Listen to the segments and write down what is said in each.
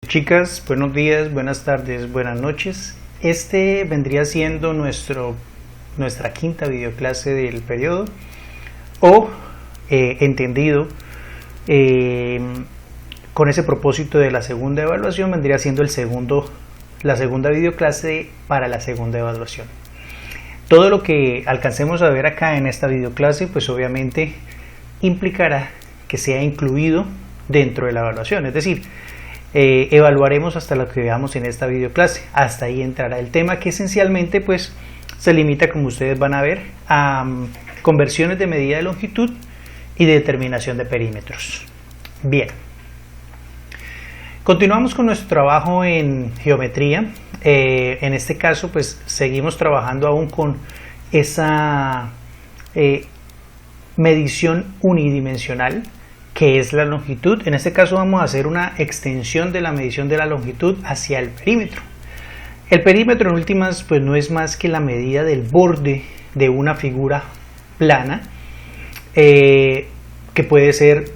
Chicas, buenos días, buenas tardes, buenas noches. Este vendría siendo nuestra quinta videoclase del periodo o entendido con ese propósito de la segunda evaluación vendría siendo la segunda videoclase para la segunda evaluación. Todo lo que alcancemos a ver acá en esta videoclase pues obviamente implicará que sea incluido dentro de la evaluación, es decir, evaluaremos hasta lo que veamos en esta videoclase. Hasta ahí entrará el tema, que esencialmente pues se limita, como ustedes van a ver, a conversiones de medida de longitud y de determinación de perímetros. Bien, continuamos con nuestro trabajo en geometría. En este caso pues seguimos trabajando aún con esa medición unidimensional que es la longitud. En este caso vamos a hacer una extensión de la medición de la longitud hacia el perímetro. El perímetro en últimas pues no es más que la medida del borde de una figura plana, que puede ser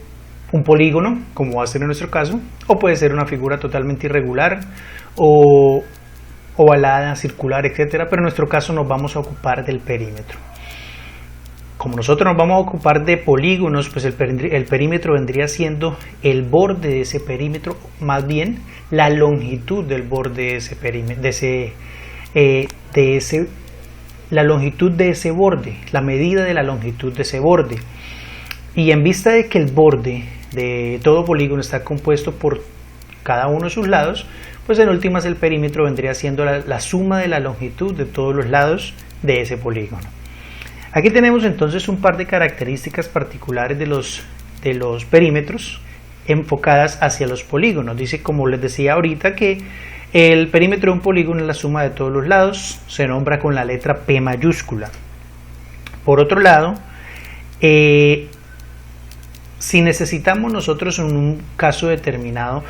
un polígono, como va a ser en nuestro caso, o puede ser una figura totalmente irregular o ovalada, circular, etcétera, pero en nuestro caso nos vamos a ocupar del perímetro. Como nosotros nos vamos a ocupar de polígonos, pues el perímetro vendría siendo el borde de ese perímetro, más bien la longitud del borde de ese perímetro, la longitud de ese borde, la medida de la longitud de ese borde. Y en vista de que el borde de todo polígono está compuesto por cada uno de sus lados, pues en últimas el perímetro vendría siendo la suma de la longitud de todos los lados de ese polígono. Aquí tenemos entonces un par de características particulares de los perímetros enfocadas hacia los polígonos. Dice, como les decía ahorita, que el perímetro de un polígono es la suma de todos los lados, se nombra con la letra P mayúscula. Por otro lado, si necesitamos nosotros en un caso determinado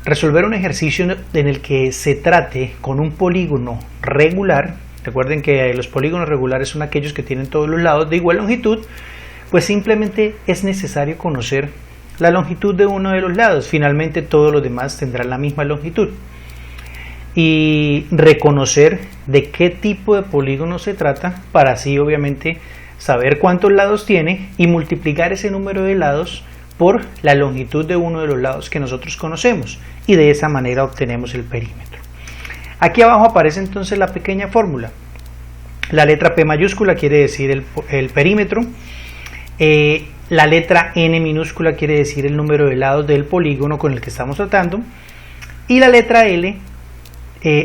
resolver un ejercicio en el que se trate con un polígono regular, recuerden que los polígonos regulares son aquellos que tienen todos los lados de igual longitud, pues simplemente es necesario conocer la longitud de uno de los lados. Finalmente todos los demás tendrán la misma longitud. Y reconocer de qué tipo de polígono se trata para así obviamente saber cuántos lados tiene y multiplicar ese número de lados por la longitud de uno de los lados que nosotros conocemos, y de esa manera obtenemos el perímetro. Aquí abajo aparece entonces la pequeña fórmula. La letra P mayúscula quiere decir el perímetro, la letra N minúscula quiere decir el número de lados del polígono con el que estamos tratando, y la letra L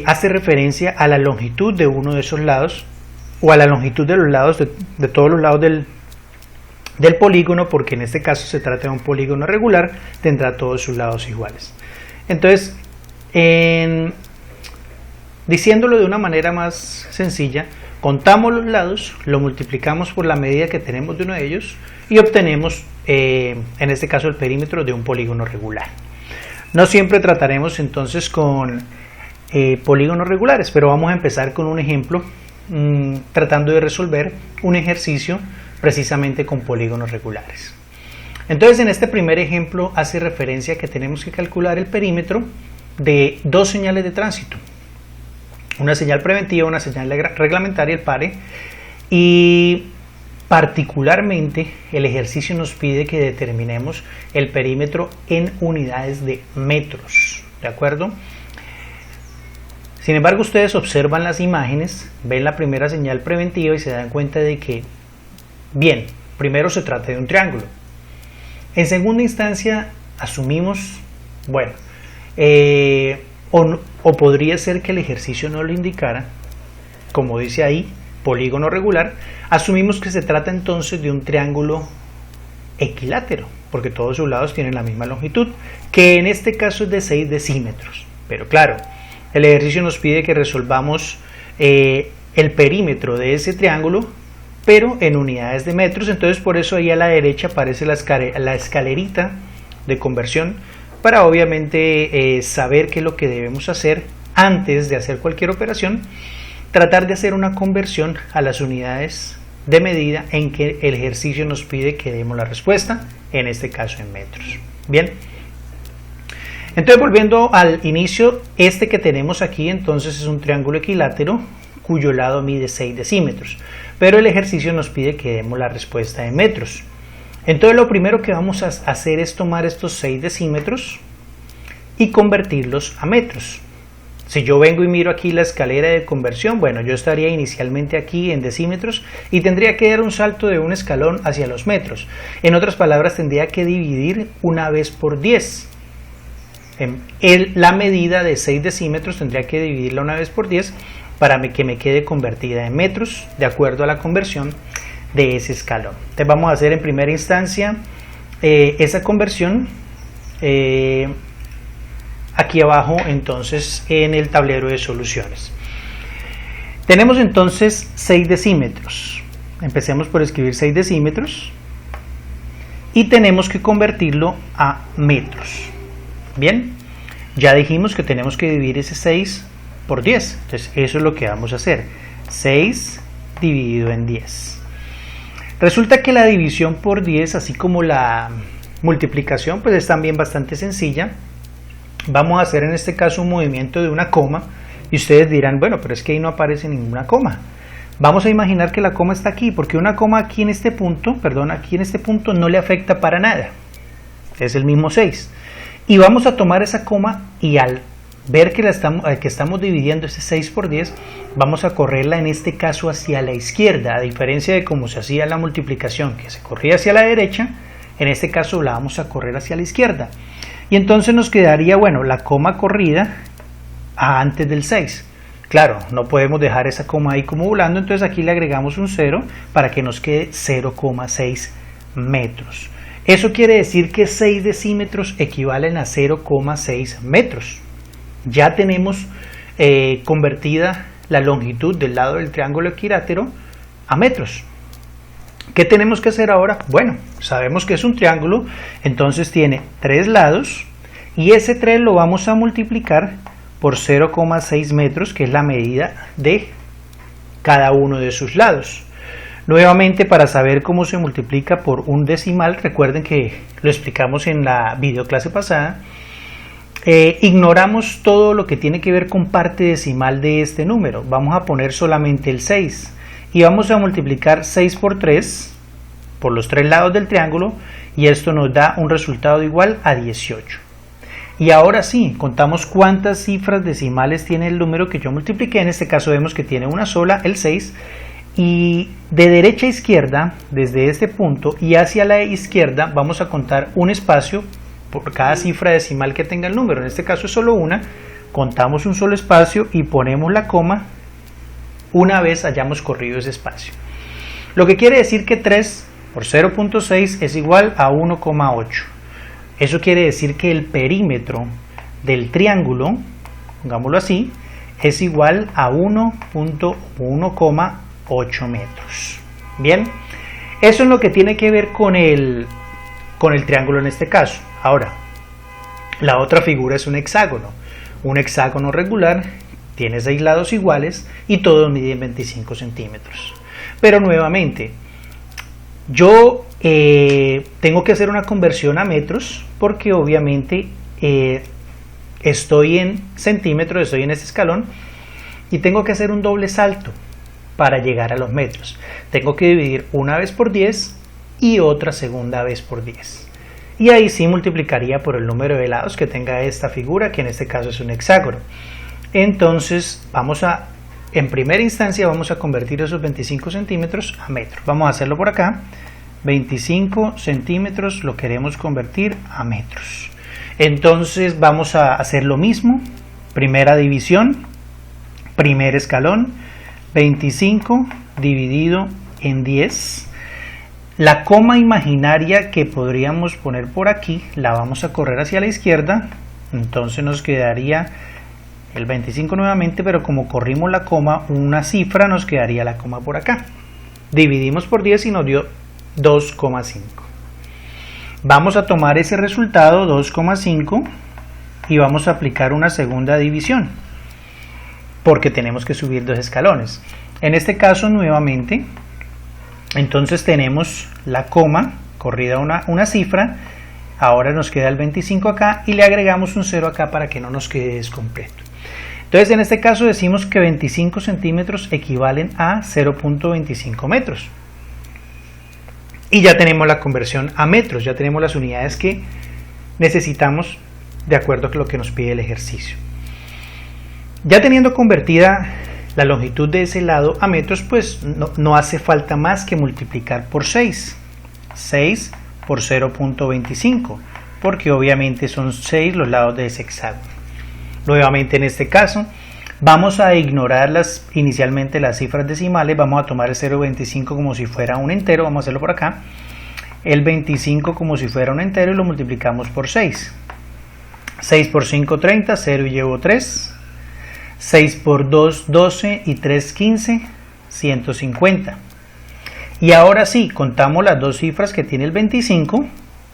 hace referencia a la longitud de uno de esos lados, o a la longitud de los lados de todos los lados del polígono, porque en este caso se trata de un polígono regular, tendrá todos sus lados iguales. Entonces, diciéndolo de una manera más sencilla, contamos los lados, lo multiplicamos por la medida que tenemos de uno de ellos y obtenemos, en este caso, el perímetro de un polígono regular. No siempre trataremos entonces con polígonos regulares, pero vamos a empezar con un ejemplo tratando de resolver un ejercicio precisamente con polígonos regulares. Entonces, en este primer ejemplo hace referencia a que tenemos que calcular el perímetro de dos señales de tránsito, una señal preventiva, una señal reglamentaria, el pare, y particularmente el ejercicio nos pide que determinemos el perímetro en unidades de metros, ¿de acuerdo? Sin embargo, ustedes observan las imágenes, ven la primera señal preventiva y se dan cuenta de que, bien, primero se trata de un triángulo. En segunda instancia asumimos, bueno, o podría ser que el ejercicio no lo indicara, como dice ahí, polígono regular, asumimos que se trata entonces de un triángulo equilátero, porque todos sus lados tienen la misma longitud, que en este caso es de 6 decímetros. Pero claro, el ejercicio nos pide que resolvamos el perímetro de ese triángulo, pero en unidades de metros. Entonces por eso ahí a la derecha aparece la escalerita de conversión, para obviamente saber qué es lo que debemos hacer antes de hacer cualquier operación, tratar de hacer una conversión a las unidades de medida en que el ejercicio nos pide que demos la respuesta, en este caso en metros. Bien, Entonces, volviendo al inicio, este que tenemos aquí entonces es un triángulo equilátero cuyo lado mide 6 decímetros, pero el ejercicio nos pide que demos la respuesta en metros. Entonces lo primero que vamos a hacer es tomar estos 6 decímetros y convertirlos a metros. Si yo vengo y miro aquí la escalera de conversión, bueno, yo estaría inicialmente aquí en decímetros y tendría que dar un salto de un escalón hacia los metros. En otras palabras, tendría que dividir una vez por 10. La medida de 6 decímetros tendría que dividirla una vez por 10 para que me quede convertida en metros de acuerdo a la conversión de ese escalón. Entonces vamos a hacer en primera instancia esa conversión aquí abajo entonces en el tablero de soluciones. Tenemos entonces 6 decímetros. Empecemos por escribir 6 decímetros y tenemos que convertirlo a metros. Bien, ya dijimos que tenemos que dividir ese 6 por 10, entonces eso es lo que vamos a hacer, 6 dividido en 10. Resulta que la división por 10, así como la multiplicación, pues es también bastante sencilla. Vamos a hacer en este caso un movimiento de una coma y ustedes dirán, bueno, pero es que ahí no aparece ninguna coma. Vamos a imaginar que la coma está aquí, porque una coma aquí en este punto, aquí en este punto no le afecta para nada, es el mismo 6. Y vamos a tomar esa coma y al ver que estamos dividiendo ese 6 por 10, vamos a correrla en este caso hacia la izquierda, a diferencia de cómo se hacía la multiplicación, que se corría hacia la derecha, en este caso la vamos a correr hacia la izquierda. Y entonces nos quedaría, bueno, la coma corrida antes del 6. Claro, no podemos dejar esa coma ahí como volando, entonces aquí le agregamos un 0 para que nos quede 0,6 metros. Eso quiere decir que 6 decímetros equivalen a 0,6 metros. Ya tenemos convertida la longitud del lado del triángulo equilátero a metros. ¿Qué tenemos que hacer ahora? Bueno, sabemos que es un triángulo, entonces tiene 3 lados y ese 3 lo vamos a multiplicar por 0,6 metros, que es la medida de cada uno de sus lados. Nuevamente, para saber cómo se multiplica por un decimal, recuerden que lo explicamos en la videoclase pasada, ignoramos todo lo que tiene que ver con parte decimal de este número. Vamos a poner solamente el 6 y vamos a multiplicar 6 por 3 por los 3 lados del triángulo y esto nos da un resultado igual a 18. Y ahora sí, contamos cuántas cifras decimales tiene el número que yo multipliqué. En este caso vemos que tiene una sola, el 6. Y de derecha a izquierda, desde este punto y hacia la izquierda, vamos a contar un espacio por cada cifra decimal que tenga el número. En este caso es solo una. Contamos un solo espacio y ponemos la coma una vez hayamos corrido ese espacio. Lo que quiere decir que 3 por 0.6 es igual a 1,8. Eso quiere decir que el perímetro del triángulo, pongámoslo así, es igual a 1,8 metros. Bien, eso es lo que tiene que ver con el triángulo en este caso. Ahora, la otra figura es un hexágono. Un hexágono regular tiene 6 lados iguales y todos miden 25 centímetros. Pero nuevamente, yo tengo que hacer una conversión a metros porque obviamente estoy en centímetros, estoy en este escalón y tengo que hacer un doble salto para llegar a los metros. Tengo que dividir una vez por 10 y otra segunda vez por 10. Y ahí sí multiplicaría por el número de lados que tenga esta figura, que en este caso es un hexágono. Entonces en primera instancia vamos a convertir esos 25 centímetros a metros. Vamos a hacerlo por acá. 25 centímetros lo queremos convertir a metros. Entonces vamos a hacer lo mismo. Primera división, primer escalón, 25 dividido en 10. La coma imaginaria que podríamos poner por aquí la vamos a correr hacia la izquierda. Entonces nos quedaría el 25 nuevamente, pero como corrimos la coma una cifra, nos quedaría la coma por acá. Dividimos por 10 y nos dio 2,5. Vamos a tomar ese resultado 2,5 y vamos a aplicar una segunda división porque tenemos que subir 2 escalones. En este caso nuevamente, entonces tenemos la coma corrida una cifra, Ahora nos queda el 25 acá y le agregamos un 0 acá para que no nos quede descompleto. Entonces en este caso decimos que 25 centímetros equivalen a 0.25 metros. Y ya tenemos la conversión a metros, ya tenemos las unidades que necesitamos de acuerdo con lo que nos pide el ejercicio. Ya teniendo convertida la longitud de ese lado a metros, pues no hace falta más que multiplicar por 6. 6 por 0.25, porque obviamente son 6 los lados de ese hexágono. Nuevamente en este caso vamos a ignorar inicialmente las cifras decimales, vamos a tomar el 0.25 como si fuera un entero, vamos a hacerlo por acá, el 25 como si fuera un entero y lo multiplicamos por 6. 6 por 5, 30, 0 y llevo 3, 6 por 2, 12 y 3, 15, 150. Y ahora sí, contamos las dos cifras que tiene el 25,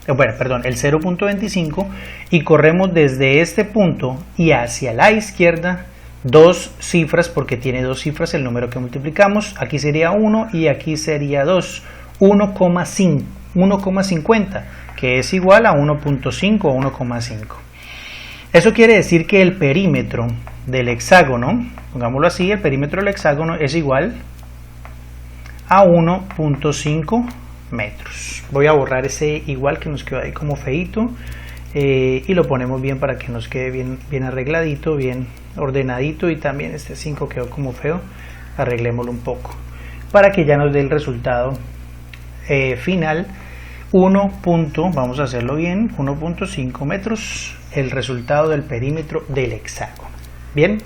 el 0.25 y corremos desde este punto y hacia la izquierda dos cifras porque tiene dos cifras el número que multiplicamos. Aquí sería 1 y aquí sería 2, 1,50 que es igual a 1.5 o 1,5. Eso quiere decir que el perímetro del hexágono, pongámoslo así, el perímetro del hexágono es igual a 1.5 metros. Voy a borrar ese igual que nos quedó ahí como feito y lo ponemos bien para que nos quede bien arregladito, bien ordenadito, y también este 5 quedó como feo, arreglémoslo un poco para que ya nos dé el resultado final. Vamos a hacerlo bien, 1.5 metros, el resultado del perímetro del hexágono. Bien,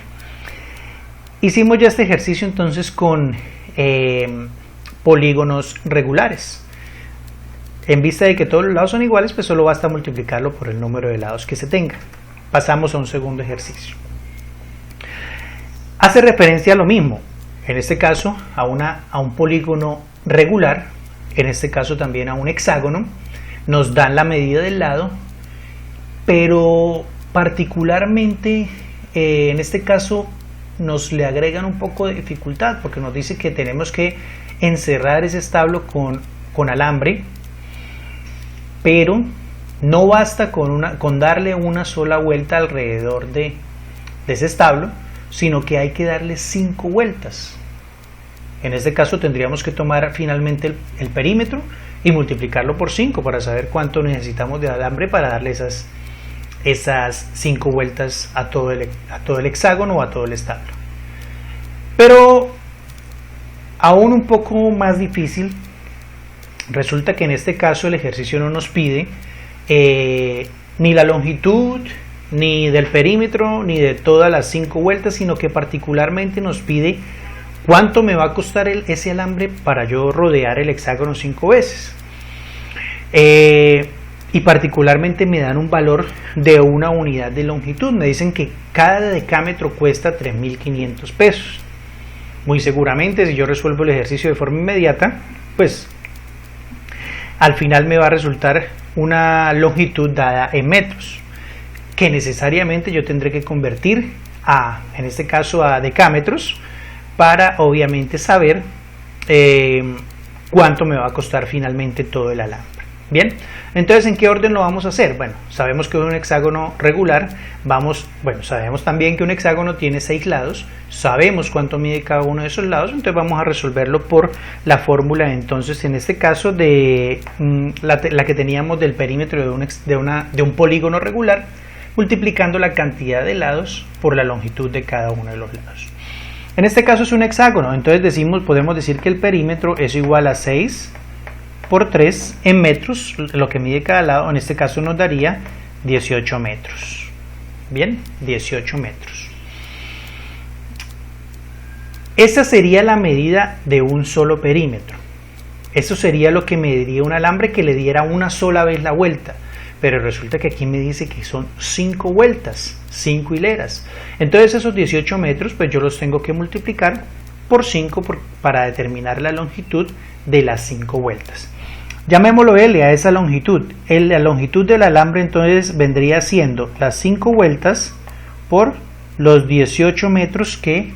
hicimos ya este ejercicio entonces con polígonos regulares. En vista de que todos los lados son iguales, pues solo basta multiplicarlo por el número de lados que se tenga. Pasamos a un segundo ejercicio. Hace referencia a lo mismo, en este caso a un polígono regular, en este caso también a un hexágono. Nos dan la medida del lado, pero particularmente en este caso nos le agregan un poco de dificultad porque nos dice que tenemos que encerrar ese establo con alambre, pero no basta con darle una sola vuelta alrededor de ese establo, sino que hay que darle 5 vueltas. En este caso tendríamos que tomar finalmente el perímetro y multiplicarlo por 5 para saber cuánto necesitamos de alambre para darle esas 5 vueltas a todo el hexágono o a todo el establo. Pero aún un poco más difícil, resulta que en este caso el ejercicio no nos pide ni la longitud, ni del perímetro, ni de todas las 5 vueltas, sino que particularmente nos pide cuánto me va a costar ese alambre para yo rodear el hexágono 5 veces. Y particularmente me dan un valor de una unidad de longitud. Me dicen que cada decámetro cuesta 3.500 pesos. Muy seguramente, si yo resuelvo el ejercicio de forma inmediata, pues al final me va a resultar una longitud dada en metros, que necesariamente yo tendré que convertir en este caso a decámetros, para obviamente saber cuánto me va a costar finalmente todo el alambre. Bien, entonces ¿en qué orden lo vamos a hacer? Bueno, sabemos que un hexágono regular, sabemos también que un hexágono tiene 6 lados, sabemos cuánto mide cada uno de esos lados, entonces vamos a resolverlo por la fórmula, entonces en este caso de la que teníamos del perímetro de un polígono regular, multiplicando la cantidad de lados por la longitud de cada uno de los lados. En este caso es un hexágono, entonces podemos decir que el perímetro es igual a 6 por 3 en metros, lo que mide cada lado. En este caso nos daría 18 metros. Bien, 18 metros. Esa sería la medida de un solo perímetro. Eso sería lo que mediría un alambre que le diera una sola vez la vuelta. Pero resulta que aquí me dice que son 5 vueltas, 5 hileras. Entonces esos 18 metros, pues yo los tengo que multiplicar por 5 para determinar la longitud de las 5 vueltas. Llamémoslo L a esa longitud. La longitud del alambre entonces vendría siendo las 5 vueltas por los 18 metros que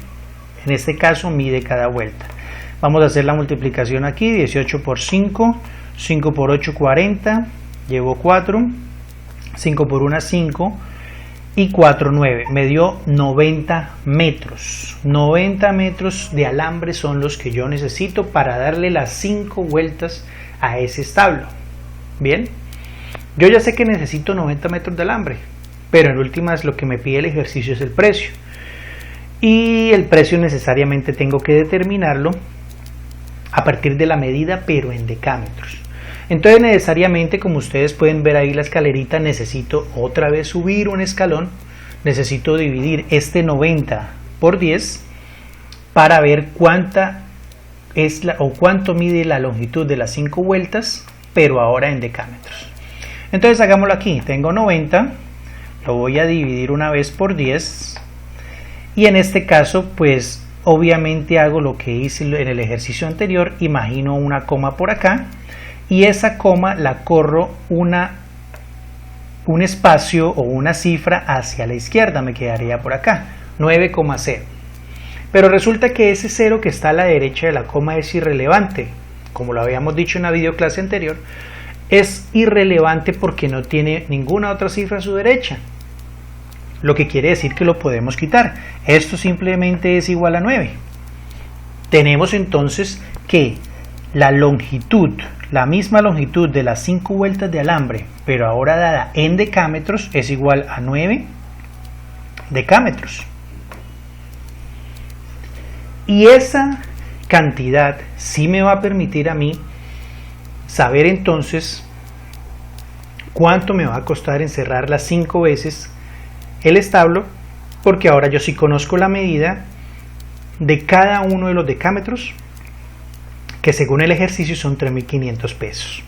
en este caso mide cada vuelta. Vamos a hacer la multiplicación aquí, 18 por 5, 5 por 8, 40, llevo 4, 5 por 1, 5 y 4, 9. Me dio 90 metros. 90 metros de alambre son los que yo necesito para darle las 5 vueltas a ese establo. Bien, yo ya sé que necesito 90 metros de alambre, pero en últimas lo que me pide el ejercicio es el precio. Y el precio necesariamente tengo que determinarlo a partir de la medida, pero en decámetros. Entonces necesariamente, como ustedes pueden ver ahí la escalerita, necesito otra vez subir un escalón. Necesito dividir este 90 por 10 para ver cuánta es cuánto mide la longitud de las 5 vueltas, pero ahora en decámetros. Entonces hagámoslo aquí. Tengo 90, lo voy a dividir una vez por 10 y en este caso pues obviamente hago lo que hice en el ejercicio anterior. Imagino una coma por acá y esa coma la corro un espacio o una cifra hacia la izquierda, me quedaría por acá, 9,0. Pero resulta que ese 0 que está a la derecha de la coma es irrelevante. Como lo habíamos dicho en la videoclase anterior, es irrelevante porque no tiene ninguna otra cifra a su derecha. Lo que quiere decir que lo podemos quitar. Esto simplemente es igual a 9. Tenemos entonces que la longitud, la misma longitud de las 5 vueltas de alambre, pero ahora dada en decámetros, es igual a 9 decámetros. Y esa cantidad sí me va a permitir a mí saber entonces cuánto me va a costar encerrar las 5 veces el establo, porque ahora yo sí conozco la medida de cada uno de los decámetros, que según el ejercicio son 3.500 pesos.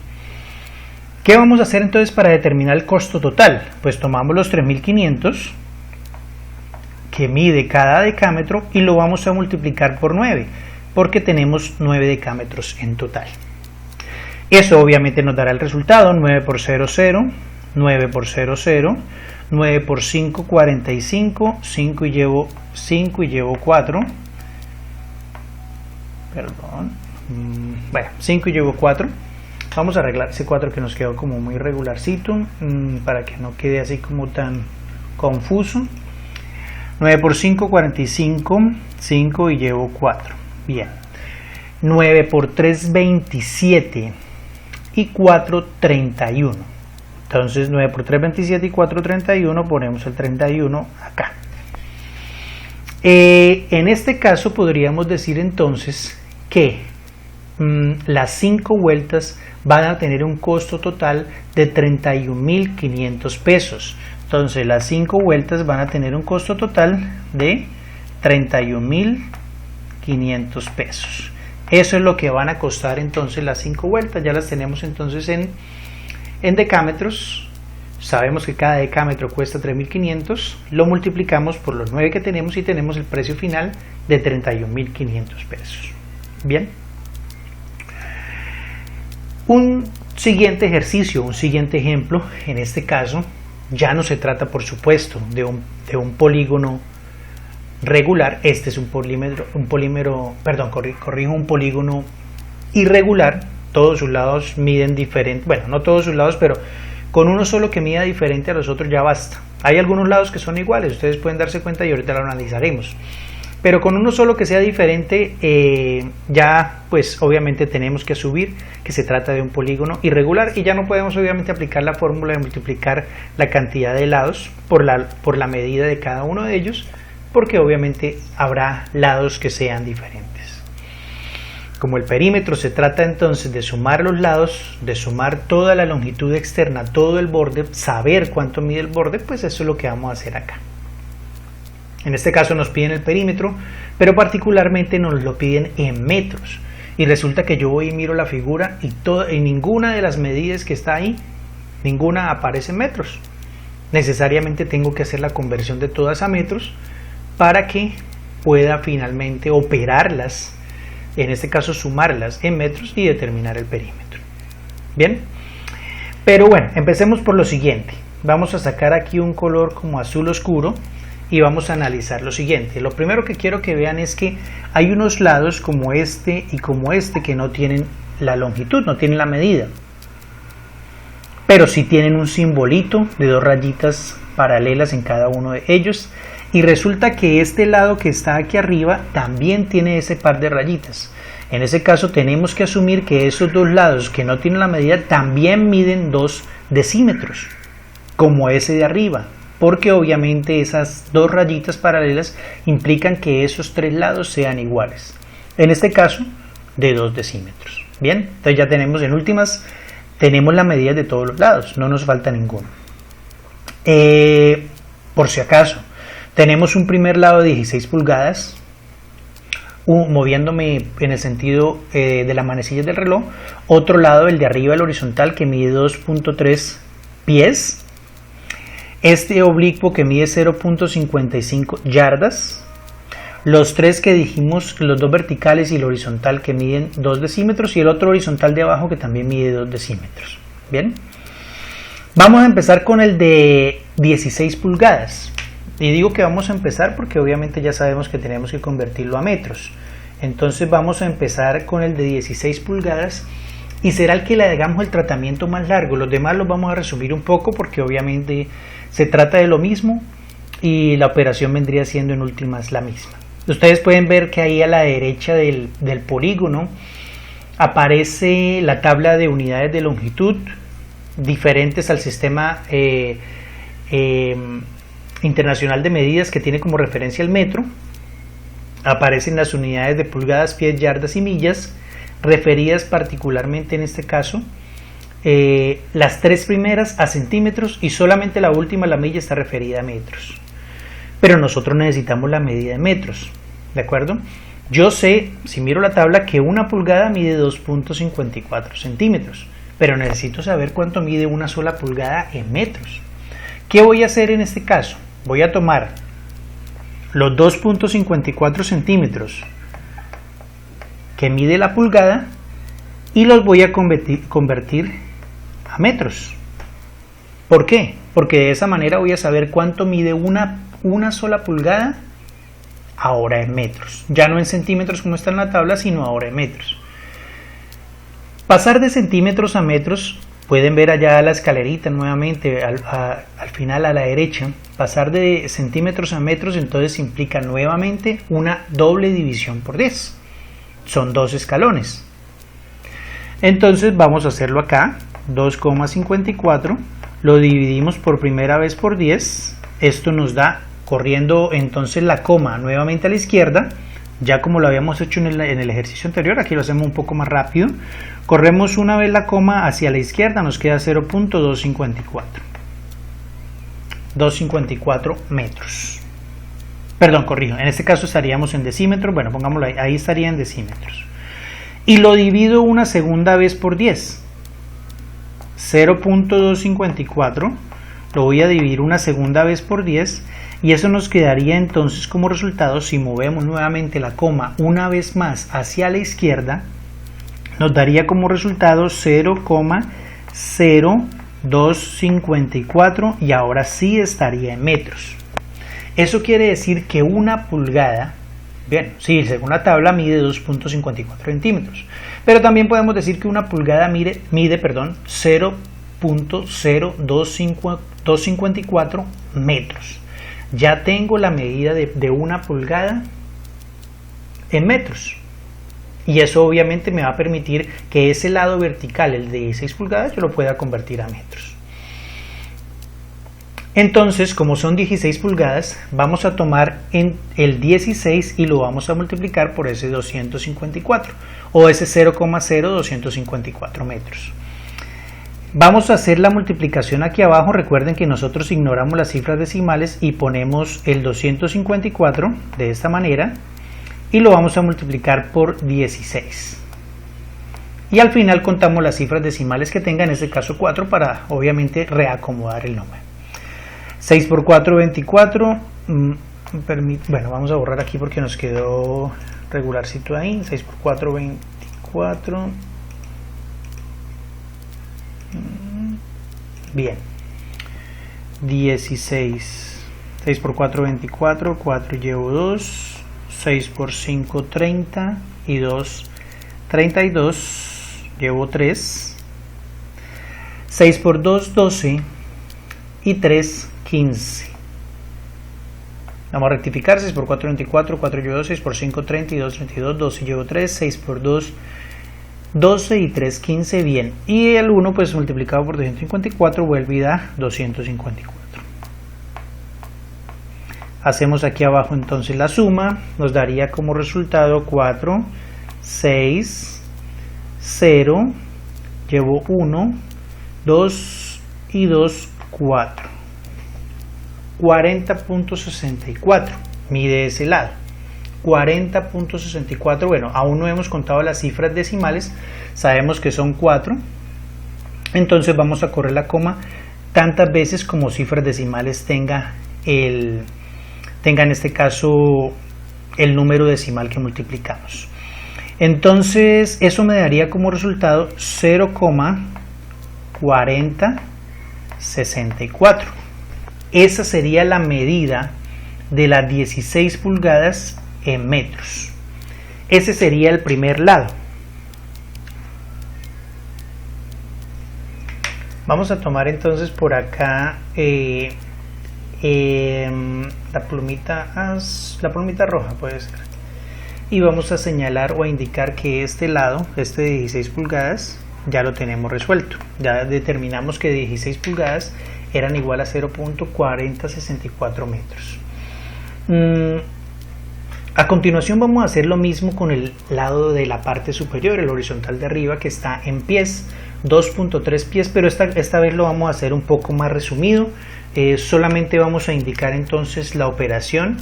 ¿Qué vamos a hacer entonces para determinar el costo total? Pues tomamos los 3.500 que mide cada decámetro y lo vamos a multiplicar por 9, porque tenemos 9 decámetros en total. Eso obviamente nos dará el resultado: 9 por 0, 0, 9 por 0, 0, 9 por 5, 45, 5 y llevo 4, perdón, bueno, 5 y llevo 4. Vamos a arreglar ese 4 que nos quedó como muy regularcito, para que no quede así como tan confuso. 9 por 5, 45, 5 y llevo 4. Bien. 9 por 3, 27 y 4, 31. Entonces 9 por 3, 27 y 4, 31, ponemos el 31 acá. En este caso podríamos decir entonces que las 5 vueltas van a tener un costo total de 31.500 pesos. Entonces las 5 vueltas van a tener un costo total de 31.500 pesos. Eso es lo que van a costar entonces las 5 vueltas. Ya las tenemos entonces en decámetros. Sabemos que cada decámetro cuesta 3.500. Lo multiplicamos por los 9 que tenemos y tenemos el precio final de 31.500 pesos. Bien. Un siguiente ejercicio, un siguiente ejemplo, en este caso ya no se trata por supuesto de un polígono regular. Este es un polígono irregular. Todos sus lados miden diferente, bueno, no todos sus lados, pero con uno solo que mida diferente a los otros ya basta. Hay algunos lados que son iguales, ustedes pueden darse cuenta y ahorita lo analizaremos. Pero con uno solo que sea diferente, ya pues obviamente tenemos que asumir que se trata de un polígono irregular y ya no podemos obviamente aplicar la fórmula de multiplicar la cantidad de lados por la medida de cada uno de ellos, porque obviamente habrá lados que sean diferentes. Como el perímetro se trata entonces de sumar los lados, de sumar toda la longitud externa, todo el borde, saber cuánto mide el borde, pues eso es lo que vamos a hacer acá. En este caso nos piden el perímetro, pero particularmente nos lo piden en metros. Y resulta que yo voy y miro la figura y ninguna de las medidas que está ahí, ninguna aparece en metros. Necesariamente tengo que hacer la conversión de todas a metros para que pueda finalmente operarlas, en este caso sumarlas en metros y determinar el perímetro. Bien, pero bueno, empecemos por lo siguiente. Vamos a sacar aquí un color como azul oscuro y vamos a analizar lo siguiente. Lo primero que quiero que vean es que hay unos lados como este y como este que no tienen la longitud, no tienen la medida. pero sí tienen un simbolito de dos rayitas paralelas en cada uno de ellos, y resulta que este lado que está aquí arriba también tiene ese par de rayitas. En ese caso tenemos que asumir que esos dos lados que no tienen la medida también miden 2 decímetros, como ese de arriba, porque obviamente esas dos rayitas paralelas implican que esos tres lados sean iguales. En este caso, de 2 decímetros. Bien, entonces ya tenemos en últimas, tenemos la medida de todos los lados, no nos falta ninguno. Por si acaso, tenemos un primer lado de 16 pulgadas, moviéndome en el sentido de las manecillas del reloj, otro lado, el de arriba, el horizontal, que mide 2.3 pies, este oblicuo que mide 0.55 yardas, los tres que dijimos, los dos verticales y el horizontal que miden 2 decímetros, y el otro horizontal de abajo que también mide 2 decímetros. Bien, vamos a empezar con el de 16 pulgadas. Y digo que vamos a empezar porque obviamente ya sabemos que tenemos que convertirlo a metros. Entonces vamos a empezar con el de 16 pulgadas y será el que le hagamos el tratamiento más largo. Los demás los vamos a resumir un poco porque obviamente se trata de lo mismo y la operación vendría siendo en últimas la misma. Ustedes pueden ver que ahí a la derecha del polígono aparece la tabla de unidades de longitud diferentes al sistema internacional de medidas que tiene como referencia el metro. Aparecen las unidades de pulgadas, pies, yardas y millas, referidas particularmente en este caso, las tres primeras a centímetros y solamente la última, la milla, está referida a metros. Pero nosotros necesitamos la medida de metros, ¿de acuerdo? Yo sé, si miro la tabla, que una pulgada mide 2.54 centímetros, pero necesito saber cuánto mide una sola pulgada en metros. ¿Qué voy a hacer en este caso? Voy a tomar los 2.54 centímetros que mide la pulgada y los voy a convertir a metros. ¿Por qué? Porque de esa manera voy a saber cuánto mide una sola pulgada ahora en metros. Ya no en centímetros como está en la tabla, sino ahora en metros. Pasar de centímetros a metros, pueden ver allá la escalerita nuevamente al final a la derecha. Pasar de centímetros a metros entonces implica nuevamente una doble división por 10. Son 2 escalones. Entonces vamos a hacerlo acá. 2,54 lo dividimos por primera vez por 10. Esto nos da, corriendo entonces la coma nuevamente a la izquierda, ya como lo habíamos hecho en el ejercicio anterior. Aquí lo hacemos un poco más rápido. Corremos una vez la coma hacia la izquierda, nos queda 0.254. 254 metros. Perdón, corrijo, en este caso estaríamos en decímetros. Bueno, pongámoslo ahí estaría en decímetros. Y lo divido una segunda vez por 10. 0.254 lo voy a dividir una segunda vez por 10 y eso nos quedaría entonces como resultado, si movemos nuevamente la coma una vez más hacia la izquierda, nos daría como resultado 0,0254 y ahora sí estaría en metros. Eso quiere decir que una pulgada, bien, sí, según la tabla mide 2.54 centímetros, pero también podemos decir que una pulgada mide 0.0254 metros. Ya tengo la medida de una pulgada en metros. Y eso obviamente me va a permitir que ese lado vertical, el de 16 pulgadas, yo lo pueda convertir a metros. Entonces, como son 16 pulgadas, vamos a tomar el 16 y lo vamos a multiplicar por ese 254 o ese 0,0254 metros. Vamos a hacer la multiplicación aquí abajo. Recuerden que nosotros ignoramos las cifras decimales y ponemos el 254 de esta manera y lo vamos a multiplicar por 16. Y al final contamos las cifras decimales que tenga, en este caso 4, para obviamente reacomodar el número. 6 por 4, 24. Bueno, vamos a borrar aquí porque nos quedó regularcito ahí. 6 por 4, 24. Bien. 16. 6 por 4, 24. 4 llevo 2. 6 por 5, 30. Y 2, 32. Llevo 3. 6 por 2, 12 y 3, 15. Vamos a rectificar, 6 por 4, 24, 4 llevo 2, 6 por 5, 32, 32, 12 llevo 3, 6 por 2, 12 y 3, 15, bien. Y el 1 pues multiplicado por 254 vuelve a dar 254. Hacemos aquí abajo entonces la suma, nos daría como resultado 4, 6, 0, llevo 1, 2 y 2, 4. 40.64, mide ese lado. 40.64, bueno, aún no hemos contado las cifras decimales, sabemos que son 4, entonces vamos a correr la coma tantas veces como cifras decimales tenga en este caso el número decimal que multiplicamos. Entonces eso me daría como resultado 0,4064. Esa sería la medida de las 16 pulgadas en metros. Ese sería el primer lado. Vamos a tomar entonces por acá la plumita roja, puede ser, y vamos a señalar o a indicar que este lado, este de 16 pulgadas, ya lo tenemos resuelto. Ya determinamos que 16 pulgadas eran igual a 0.4064 metros. A continuación vamos a hacer lo mismo con el lado de la parte superior, el horizontal de arriba, que está en pies, 2.3 pies, pero esta vez lo vamos a hacer un poco más resumido. Solamente vamos a indicar entonces la operación.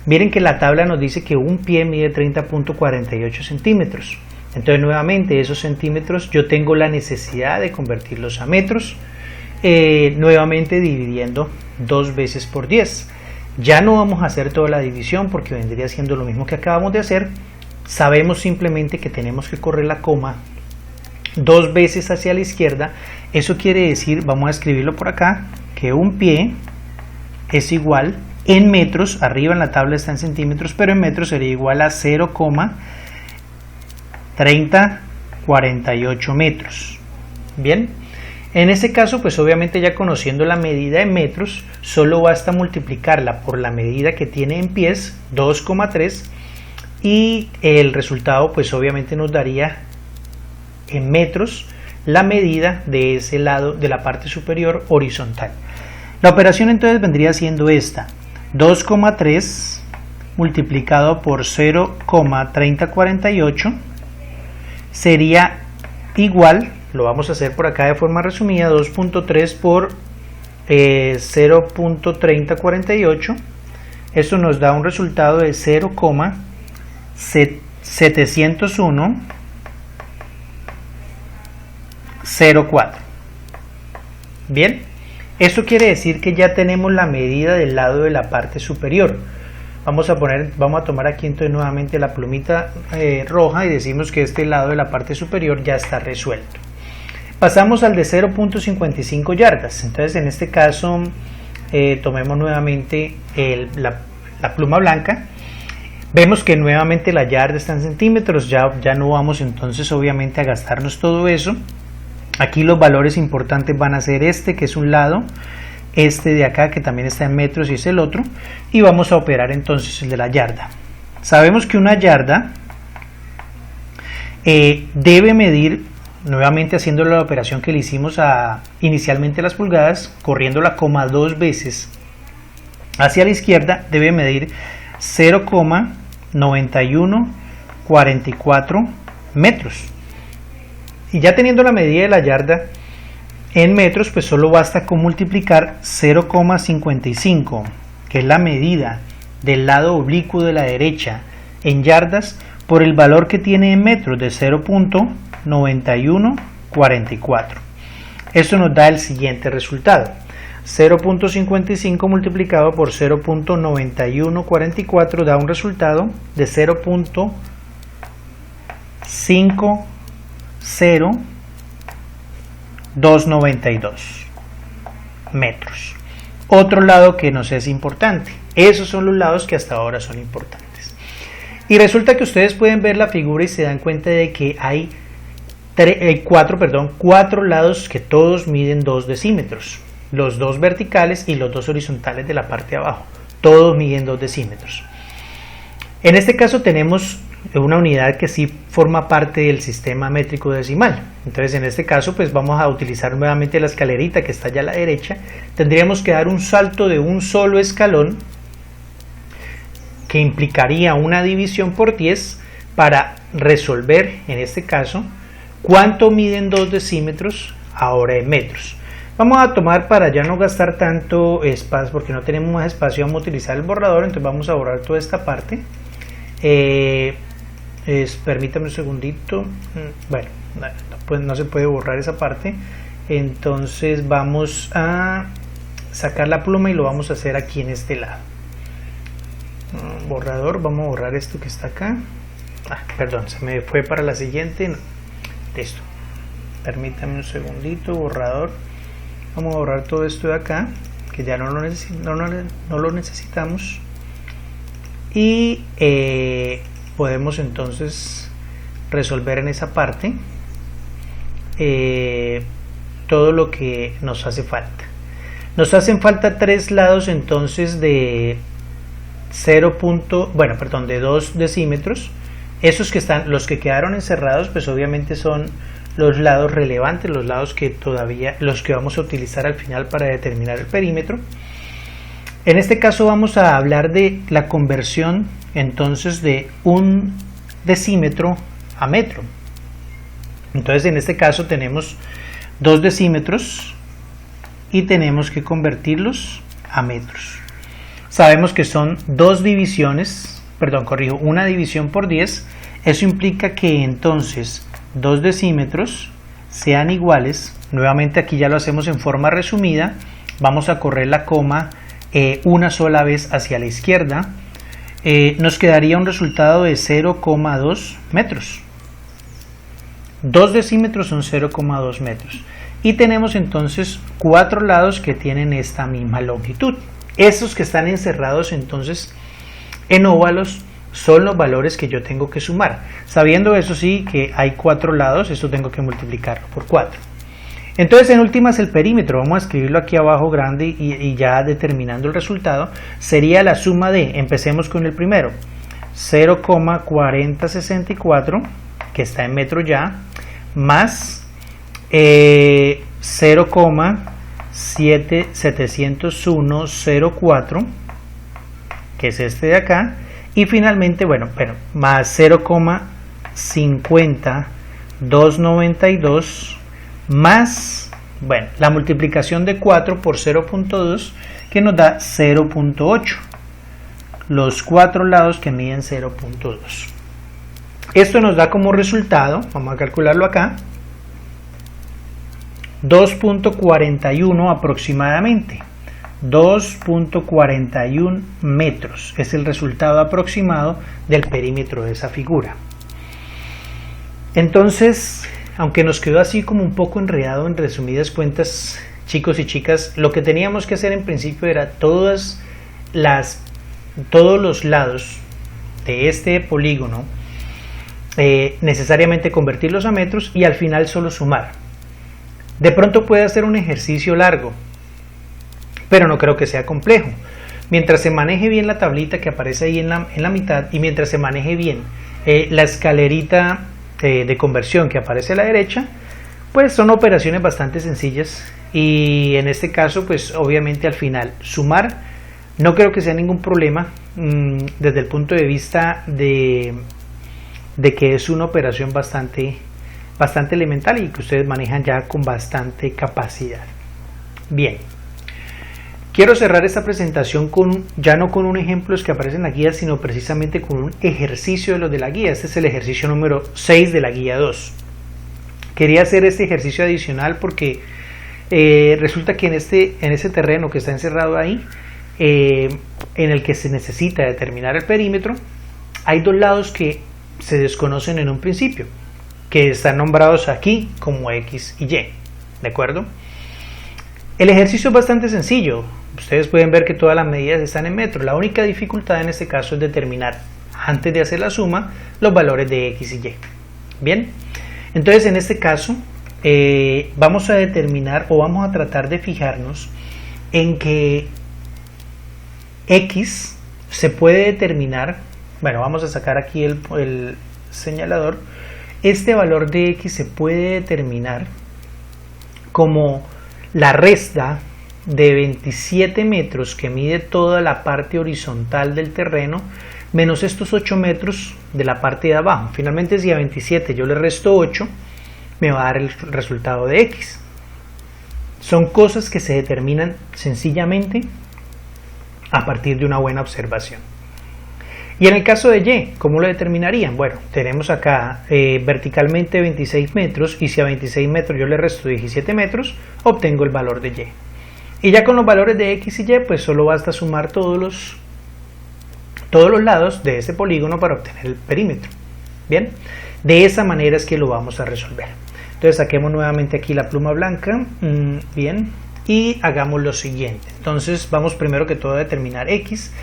Miren que la tabla nos dice que un pie mide 30.48 centímetros. Entonces nuevamente esos centímetros yo tengo la necesidad de convertirlos a metros, nuevamente dividiendo 2 veces por 10. Ya no vamos a hacer toda la división porque vendría siendo lo mismo que acabamos de hacer. Sabemos simplemente que tenemos que correr la coma 2 veces hacia la izquierda. Eso quiere decir, vamos a escribirlo por acá, que un pie es igual en metros, arriba en la tabla está en centímetros, pero en metros sería igual a 0,3048 metros. Bien, en este caso pues obviamente ya conociendo la medida en metros, solo basta multiplicarla por la medida que tiene en pies, 2,3, y el resultado pues obviamente nos daría en metros la medida de ese lado de la parte superior horizontal. La operación entonces vendría siendo esta: 2,3 multiplicado por 0,3048 sería igual, lo vamos a hacer por acá de forma resumida, 2.3 por 0.3048. Esto nos da un resultado de 0,701,04. Bien, esto quiere decir que ya tenemos la medida del lado de la parte superior. Vamos a tomar aquí entonces nuevamente la plumita roja y decimos que este lado de la parte superior ya está resuelto. Pasamos al de 0.55 yardas. Entonces en este caso tomemos nuevamente la pluma blanca. Vemos que nuevamente la yarda está en centímetros, ya no vamos entonces obviamente a gastarnos todo eso. Aquí los valores importantes van a ser este, que es un lado, este de acá que también está en metros y es el otro, y vamos a operar entonces el de la yarda. Sabemos que una yarda debe medir, nuevamente haciendo la operación que le hicimos inicialmente a las pulgadas, corriendo la coma 2 veces hacia la izquierda, debe medir 0,9144 metros. Y ya teniendo la medida de la yarda en metros, pues solo basta con multiplicar 0,55, que es la medida del lado oblicuo de la derecha en yardas, por el valor que tiene en metros de 0,9144. Esto nos da el siguiente resultado: 0.55 multiplicado por 0.9144 da un resultado de 0.50292 metros. Otro lado que nos es importante. Esos son los lados que hasta ahora son importantes. Y resulta que ustedes pueden ver la figura y se dan cuenta de que hay cuatro lados que todos miden 2 decímetros, los dos verticales y los dos horizontales de la parte de abajo, todos miden 2 decímetros. En este caso tenemos una unidad que sí forma parte del sistema métrico decimal. Entonces en este caso pues vamos a utilizar nuevamente la escalerita que está allá a la derecha. Tendríamos que dar un salto de un solo escalón que implicaría una división por 10 para resolver en este caso cuánto miden 2 decímetros ahora en metros. Vamos a tomar, para ya no gastar tanto espacio porque no tenemos más espacio, vamos a utilizar el borrador. Entonces vamos a borrar toda esta parte. Permítame un segundito. Bueno, pues no se puede borrar esa parte. Entonces vamos a sacar la pluma y lo vamos a hacer aquí en este lado. Borrador, vamos a borrar esto que está acá. Perdón, se me fue para la siguiente. No. Listo. Permítame un segundito, borrador. Vamos a borrar todo esto de acá, que ya no lo necesitamos. Y podemos entonces resolver en esa parte todo lo que nos hace falta. Nos hacen falta 3 lados entonces de 2 decímetros. Esos que están, los que quedaron encerrados, pues obviamente son los lados relevantes, los lados que los que vamos a utilizar al final para determinar el perímetro. En este caso vamos a hablar de la conversión entonces de un decímetro a metro. Entonces en este caso tenemos 2 decímetros y tenemos que convertirlos a metros. Sabemos que son una división por 10. Eso implica que entonces 2 decímetros sean iguales. Nuevamente aquí ya lo hacemos en forma resumida. Vamos a correr la coma una sola vez hacia la izquierda. Nos quedaría un resultado de 0,2 metros. 2 decímetros son 0,2 metros. Y tenemos entonces 4 lados que tienen esta misma longitud. Esos que están encerrados entonces en óvalos son los valores que yo tengo que sumar. Sabiendo eso sí que hay 4 lados, esto tengo que multiplicarlo por 4. Entonces en últimas el perímetro, vamos a escribirlo aquí abajo grande y ya determinando el resultado, sería la suma de, empecemos con el primero, 0,4064, que está en metro ya, más 0,70104, que es este de acá, y finalmente, más 0,50292 más, la multiplicación de 4 por 0.2, que nos da 0.8, los 4 lados que miden 0.2. Esto nos da como resultado, vamos a calcularlo acá, 2.41 aproximadamente. 2.41 metros es el resultado aproximado del perímetro de esa figura. Entonces, aunque nos quedó así como un poco enredado, en resumidas cuentas, chicos y chicas, lo que teníamos que hacer en principio era todos los lados de este polígono necesariamente convertirlos a metros y al final solo sumar. De pronto puede ser un ejercicio largo, pero no creo que sea complejo. Mientras se maneje bien la tablita que aparece ahí en la mitad, y mientras se maneje bien la escalerita de conversión que aparece a la derecha, pues son operaciones bastante sencillas. Y en este caso, pues obviamente al final sumar no creo que sea ningún problema desde el punto de vista de que es una operación bastante elemental y que ustedes manejan ya con bastante capacidad. Bien. Quiero cerrar esta presentación ya no con un ejemplo que aparece en la guía, sino precisamente con un ejercicio de los de la guía. Este es el ejercicio número 6 de la guía 2. Quería hacer este ejercicio adicional porque resulta que en ese terreno que está encerrado ahí, en el que se necesita determinar el perímetro, hay 2 lados que se desconocen en un principio, que están nombrados aquí como X y Y. ¿De acuerdo? El ejercicio es bastante sencillo. Ustedes pueden ver que todas las medidas están en metros. La única dificultad en este caso es determinar, antes de hacer la suma, los valores de X y Y. Bien, Entonces en este caso vamos a determinar o vamos a tratar de fijarnos en que X se puede determinar, bueno, vamos a sacar aquí el señalador. Este valor de X se puede determinar como la resta de 27 metros que mide toda la parte horizontal del terreno menos estos 8 metros de la parte de abajo. Finalmente, si a 27 yo le resto 8, me va a dar el resultado de X. Son cosas que se determinan sencillamente a partir de una buena observación. Y en el caso de Y, ¿cómo lo determinarían? Bueno, tenemos acá verticalmente 26 metros, y si a 26 metros yo le resto 17 metros, obtengo el valor de Y. Y ya con los valores de X y Y, pues solo basta sumar todos los lados de ese polígono para obtener el perímetro. Bien, de esa manera es que lo vamos a resolver. Entonces saquemos nuevamente aquí la pluma blanca, bien, y hagamos lo siguiente. Entonces vamos primero que todo a determinar X.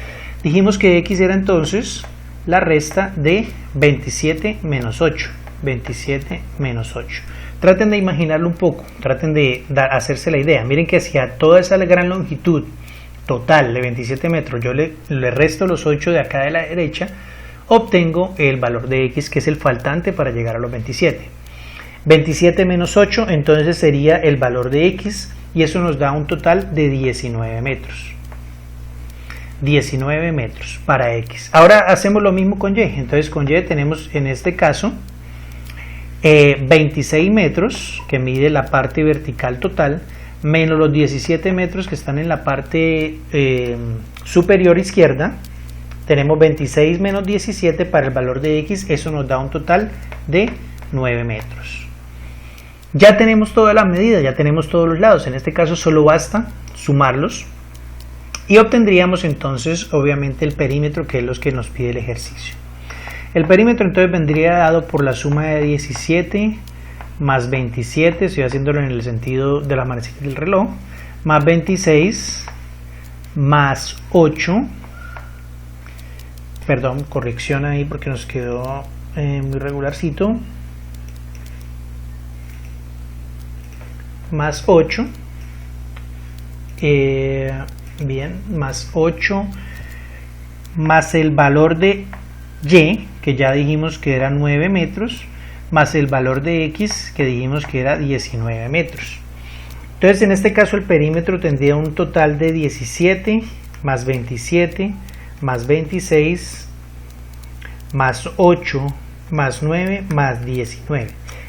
Dijimos que X era entonces la resta de 27 menos 8. 27 menos 8. Traten de imaginarlo un poco, traten de hacerse la idea. Miren que hacia toda esa gran longitud total de 27 metros, yo le resto los 8 de acá de la derecha, obtengo el valor de X, que es el faltante para llegar a los 27. 27 menos 8, entonces sería el valor de X, y eso nos da un total de 19 metros. 19 metros para X. Ahora hacemos lo mismo con Y. Entonces con Y tenemos en este caso 26 metros que mide la parte vertical total, menos los 17 metros que están en la parte superior izquierda. Tenemos 26 menos 17 para el valor de X, eso nos da un total de 9 metros. Ya tenemos todas las medidas, ya tenemos todos los lados. En este caso solo basta sumarlos y obtendríamos entonces obviamente el perímetro, que es lo que nos pide el ejercicio. El perímetro entonces vendría dado por la suma de 17 más 27, estoy haciéndolo en el sentido de la manecilla del reloj, más 26 más 8, perdón, corrección ahí porque nos quedó muy regularcito, más 8, bien, más 8, más el valor de Y, que ya dijimos que era 9 metros, más el valor de X, que dijimos que era 19 metros. Entonces en este caso el perímetro tendría un total de 17 más 27 más 26 más 8 más 9 más 19,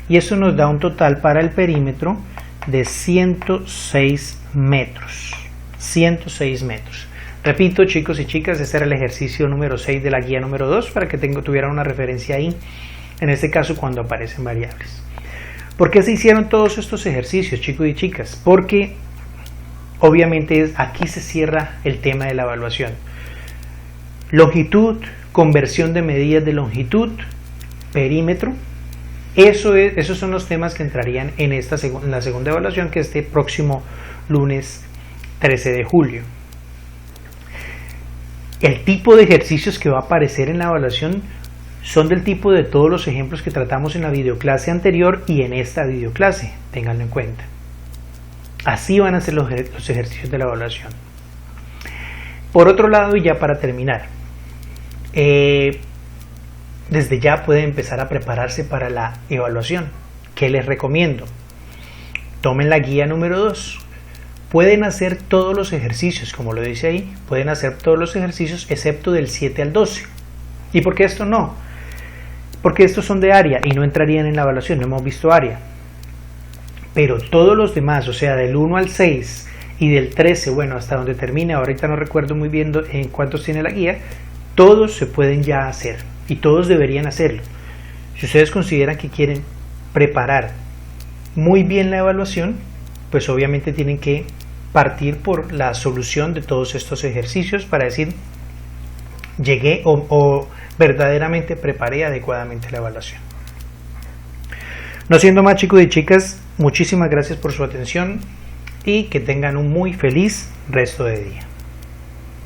y eso nos da un total para el perímetro de 106 metros. 106 metros. Repito, chicos y chicas, este era el ejercicio número 6 de la guía número 2 para que tuvieran una referencia ahí, en este caso cuando aparecen variables. ¿Por qué se hicieron todos estos ejercicios, chicos y chicas? Porque obviamente aquí se cierra el tema de la evaluación. Longitud, conversión de medidas de longitud, perímetro. Esos son los temas que entrarían en la segunda evaluación, que es este próximo lunes 13 de julio. El tipo de ejercicios que va a aparecer en la evaluación son del tipo de todos los ejemplos que tratamos en la videoclase anterior y en esta videoclase, ténganlo en cuenta. Así van a ser los ejercicios de la evaluación. Por otro lado, y ya para terminar, desde ya pueden empezar a prepararse para la evaluación. ¿Qué les recomiendo? Tomen la guía número 2. Pueden hacer todos los ejercicios, como lo dice ahí, pueden hacer todos los ejercicios excepto del 7 al 12. ¿Y por qué esto no? Porque estos son de área y no entrarían en la evaluación, no hemos visto área. Pero todos los demás, o sea, del 1 al 6 y del 13, bueno, hasta donde termine, ahorita no recuerdo muy bien en cuántos tiene la guía, todos se pueden ya hacer y todos deberían hacerlo. Si ustedes consideran que quieren preparar muy bien la evaluación, pues obviamente tienen que partir por la solución de todos estos ejercicios para decir, llegué o verdaderamente preparé adecuadamente la evaluación. No siendo más, chicos y chicas, muchísimas gracias por su atención y que tengan un muy feliz resto de día.